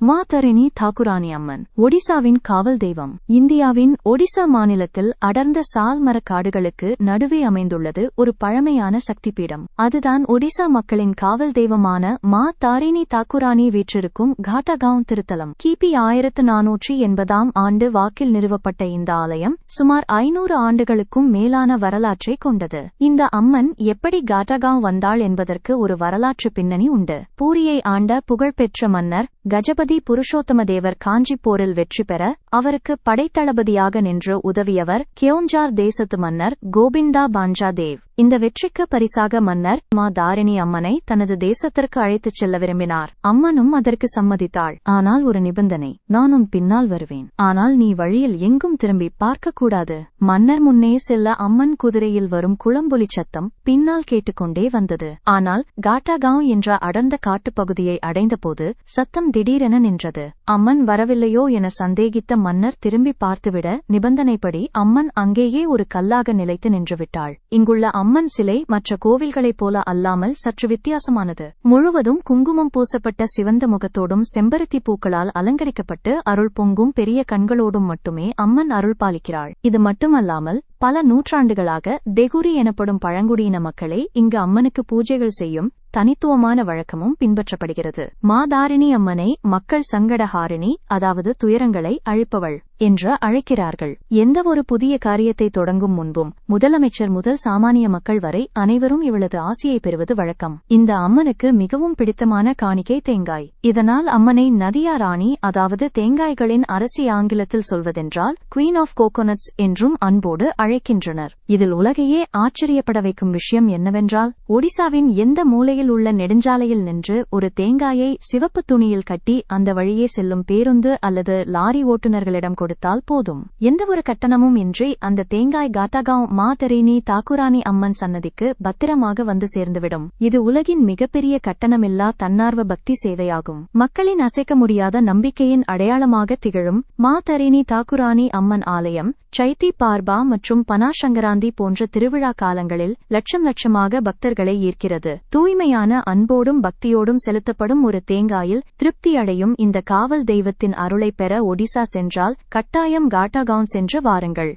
மா தரிணி தாக்குராணி அம்மன் ஒடிசாவின் காவல் தெய்வம். இந்தியாவின் ஒடிசா மாநிலத்தில் அடர்ந்த சால் மரக் காடுகளுக்கு நடுவே அமைந்துள்ளது ஒரு பழமையான சக்தி பீடம். அதுதான் ஒடிசா மக்களின் காவல் தெய்வமான மா தாரிணி தாக்குராணி வீற்றிருக்கும் காட்டகாவ் திருத்தலம். கிபி 1480 ஆண்டு வாக்கில் நிறுவப்பட்ட இந்த ஆலயம் சுமார் 500 ஆண்டுகளுக்கும் மேலான வரலாற்றை கொண்டது. இந்த அம்மன் எப்படி காட்டகாவ் வந்தாள் என்பதற்கு ஒரு வரலாற்று பின்னணி உண்டு. பூரியை ஆண்ட புகழ்பெற்ற மன்னர் கஜபதி புருஷோத்தம தேவர் காஞ்சி போரில் வெற்றி பெற அவருக்கு படைத்தளபதியாக நின்று உதவியவர் கியோஞ்சார் தேசத்து மன்னர் கோபிந்தா பாஞ்சா தேவ். இந்த வெற்றிக்கு பரிசாக மன்னர் மா தாரிணி அம்மனை தனது தேசத்திற்கு அழைத்துச் செல்ல விரும்பினார். அம்மனும் அதற்கு சம்மதித்தாள். ஆனால் ஒரு நிபந்தனை: நான் உன் பின்னால் வருவேன், ஆனால் நீ வழியில் எங்கும் திரும்பி பார்க்கக்கூடாது. மன்னர் முன்னே செல்ல அம்மன் குதிரையில் வரும் குளம்பொலி சத்தம் பின்னால் கேட்டுக்கொண்டே வந்தது. ஆனால் காட்டகாவ் என்ற அடர்ந்த காட்டுப்பகுதியை அடைந்தபோது சத்தம் திடீரென நின்றது. அம்மன் வரவில்லையோ என சந்தேகித்த மன்னர் திரும்பி பார்த்துவிட நிபந்தனைப்படி அம்மன் அங்கேயே ஒரு கல்லாக நிலைத்து நின்றுவிட்டாள். இங்குள்ள அம்மன் சிலை மற்ற கோவில்களைப் போல அல்லாமல் சற்று வித்தியாசமானது. முழுவதும் குங்குமம் பூசப்பட்ட சிவந்த முகத்தோடும் செம்பருத்தி பூக்களால் அலங்கரிக்கப்பட்டு அருள் பொங்கும் பெரிய கண்களோடும் மட்டுமே அம்மன் அருள் பாலிக்கிறாள். இது மட்டுமல்லாமல் பல நூற்றாண்டுகளாக தெகுரி எனப்படும் பழங்குடியின மக்களே இங்கு அம்மனுக்கு பூஜைகள் செய்யும் தனித்துவமான வழக்கமும் பின்பற்றப்படுகிறது. மாதாரிணி அம்மனை மக்கள் சங்கடஹாரிணி, அதாவது துயரங்களை அழிப்பவள் என்று அழைக்கிறார்கள். எந்தவொரு புதிய காரியத்தை தொடங்கும் முன்பும் முதலமைச்சர் முதல் சாமானிய மக்கள் வரை அனைவரும் இவளது ஆசியை பெறுவது வழக்கம். இந்த அம்மனுக்கு மிகவும் பிடித்தமான காணிக்கை தேங்காய். இதனால் அம்மனை நதியா ராணி, அதாவது தேங்காய்களின் அரசி ஆங்கிலத்தில் சொல்வதென்றால் குவீன் ஆஃப் கோகோனட்ஸ் என்றும் அன்போடு அழைக்கின்றனர். இதில் உலகையே ஆச்சரியப்பட வைக்கும் விஷயம் என்னவென்றால், ஒடிசாவின் எந்த மூலையில் உள்ள நெடுஞ்சாலையில் நின்று ஒரு தேங்காயை சிவப்பு துணியில் கட்டி அந்த வழியே செல்லும் பேருந்து அல்லது லாரி ஓட்டுநர்களிடம் கொடுத்தால் போதும், எந்தவொரு கட்டணமும் இன்றி அந்த தேங்காய் காட்டகாவ் மா தரிணி தாக்குராணி அம்மன் சன்னதிக்கு பத்திரமாக வந்து சேர்ந்துவிடும். இது உலகின் மிகப்பெரிய கட்டணமில்லா தன்னார்வ பக்தி சேவையாகும். மக்களின் அசைக்க முடியாத நம்பிக்கையின் அடையாளமாக திகழும் மா தரிணி தாக்குராணி அம்மன் ஆலயம் சைத்தி பார்பா மற்றும் பனாசங்கராந்தி போன்ற திருவிழா காலங்களில் லட்சமாக பக்தர்களை ஈர்க்கிறது. தூய்மையான அன்போடும் பக்தியோடும் செலுத்தப்படும் ஒரு தேங்காயில் திருப்தி அடையும் இந்த காவல் தெய்வத்தின் அருளை பெற ஒடிசா சென்றால் கட்டாயம் காட்டகாவ் சென்று வாருங்கள்.